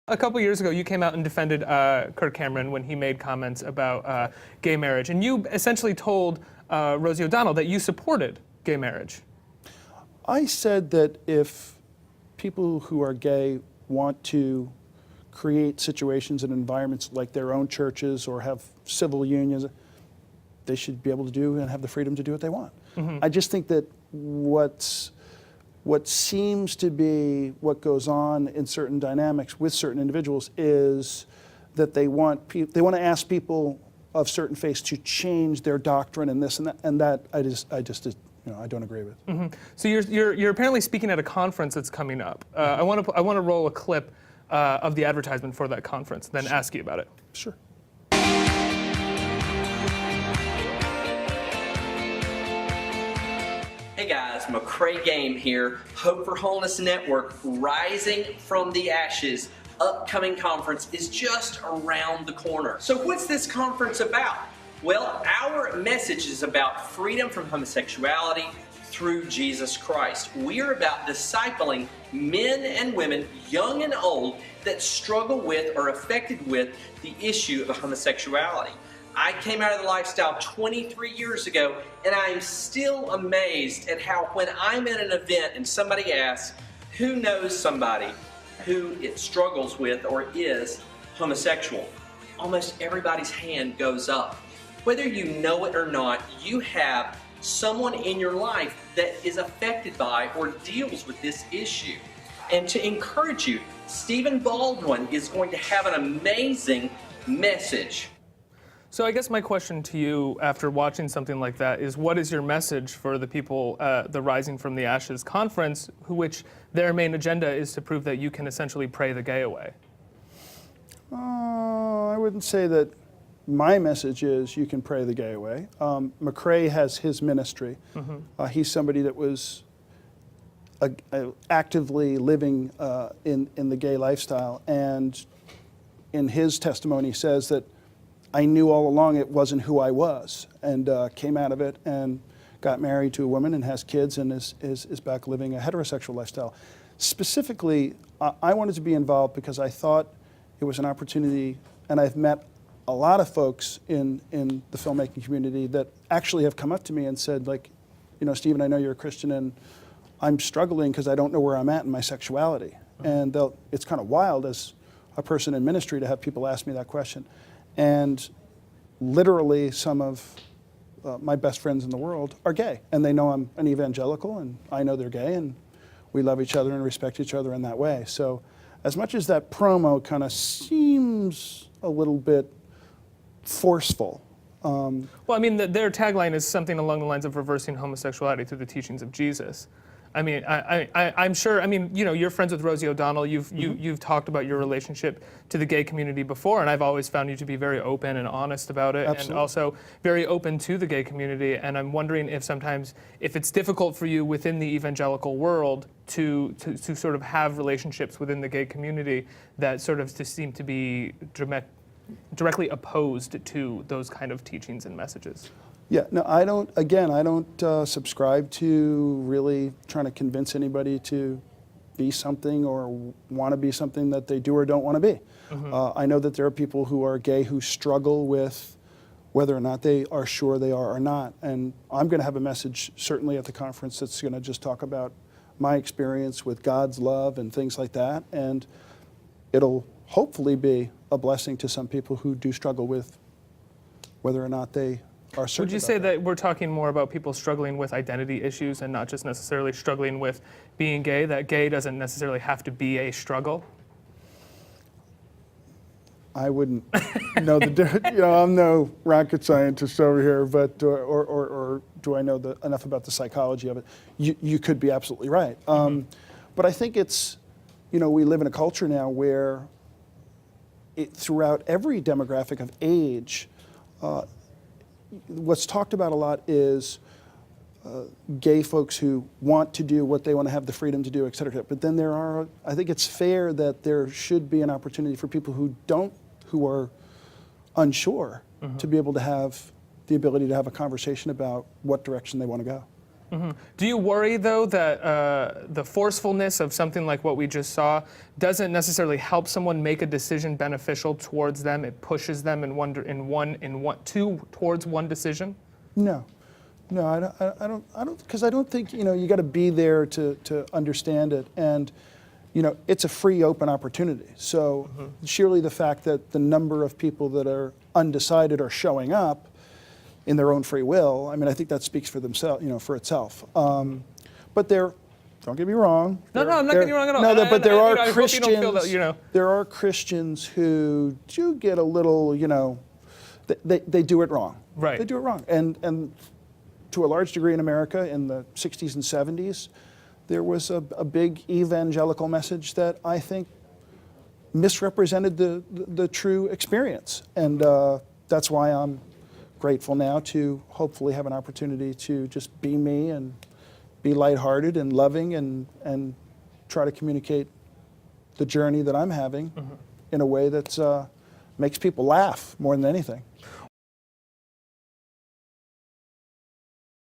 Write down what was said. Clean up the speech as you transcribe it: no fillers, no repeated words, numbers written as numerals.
A couple years ago, you came out and defended Kirk Cameron when he made comments about gay marriage, and you essentially told Rosie O'Donnell that you supported gay marriage. I said that if people who are gay want to create situations and environments like their own churches or have civil unions, they should be able to do and have the freedom to do what they want. Mm-hmm. I just think that what seems to be what goes on in certain dynamics with certain individuals is that they want to ask people of certain faiths to change their doctrine and this and that, and that I don't agree with. Mm-hmm. So you're apparently speaking at a conference that's coming up. I want to roll a clip of the advertisement for that conference, then ask you about it. Sure. Hey guys, McCray Game here. Hope for Wholeness Network, Rising from the Ashes upcoming conference is just around the corner. So what's this conference about? Well, our message is about freedom from homosexuality through Jesus Christ. We are about discipling men and women, young and old, that struggle with or affected with the issue of homosexuality. I came out of the lifestyle 23 years ago, and I am still amazed at how when I'm at an event and somebody asks, who knows somebody who it struggles with or is homosexual, almost everybody's hand goes up. Whether you know it or not, you have someone in your life that is affected by or deals with this issue. And to encourage you, Stivен Bolduin is going to have an amazing message. So I guess my question to you after watching something like that is, what is your message for the people at the Rising from the Ashes conference, which their main agenda is to prove that you can essentially pray the gay away? I wouldn't say that my message is you can pray the gay away. McCray has his ministry. Mm-hmm. He's somebody that was actively living in the gay lifestyle, and in his testimony says that I knew all along it wasn't who I was, and came out of it and got married to a woman and has kids and is back living a heterosexual lifestyle. Specifically, I wanted to be involved because I thought it was an opportunity, and I've met a lot of folks in the filmmaking community that actually have come up to me and said, like, you know, Stephen, I know you're a Christian and I'm struggling because I don't know where I'm at in my sexuality. Mm-hmm. And it's kind of wild as a person in ministry to have people ask me that question. And literally some of my best friends in the world are gay, and they know I'm an evangelical, and I know they're gay, and we love each other and respect each other in that way. So as much as that promo kind of seems a little bit forceful. Well, I mean, their tagline is something along the lines of reversing homosexuality through the teachings of Jesus. I mean, I'm sure, I mean, you know, you're friends with Rosie O'Donnell. You've talked about your relationship to the gay community before, and I've always found you to be very open and honest about it. Absolutely. And also very open to the gay community. And I'm wondering if sometimes, if it's difficult for you within the evangelical world to sort of have relationships within the gay community that sort of seem to be directly opposed to those kind of teachings and messages. Yeah, no, I don't subscribe to really trying to convince anybody to be something or want to be something that they do or don't want to be. Mm-hmm. I know that there are people who are gay who struggle with whether or not they are sure they are or not. And I'm going to have a message certainly at the conference that's going to just talk about my experience with God's love and things like that. And it'll hopefully be a blessing to some people who do struggle with whether or not they are certain. Would you say that we're talking more about people struggling with identity issues and not just necessarily struggling with being gay, that gay doesn't necessarily have to be a struggle? I wouldn't know the difference. You know, I'm no rocket scientist over here, but or do I know enough about the psychology of it? You could be absolutely right. But I think it's, you know, we live in a culture now where throughout every demographic of age, what's talked about a lot is gay folks who want to do what they want to have the freedom to do, et cetera. But then there are, I think it's fair that there should be an opportunity for people who are unsure, to be able to have the ability to have a conversation about what direction they want to go. Do you worry, though, that the forcefulness of something like what we just saw doesn't necessarily help someone make a decision beneficial towards them? It pushes them towards one decision? No, I don't, because I don't think, you got to be there to understand it, and it's a free, open opportunity. So surely the fact that the number of people that are undecided are showing up in their own free will, I mean, I think that speaks for themselves, for itself. But don't get me wrong. No, I'm not getting you wrong at all. No, but there are I Christians. hope you don't feel that, There are Christians who do get a little, they do it wrong. Right. They do it wrong, and to a large degree in America in the 60s and 70s, there was a big evangelical message that I think misrepresented the true experience, and that's why I'm grateful now to hopefully have an opportunity to just be me and be lighthearted and loving and try to communicate the journey that I'm having in a way that makes people laugh more than anything.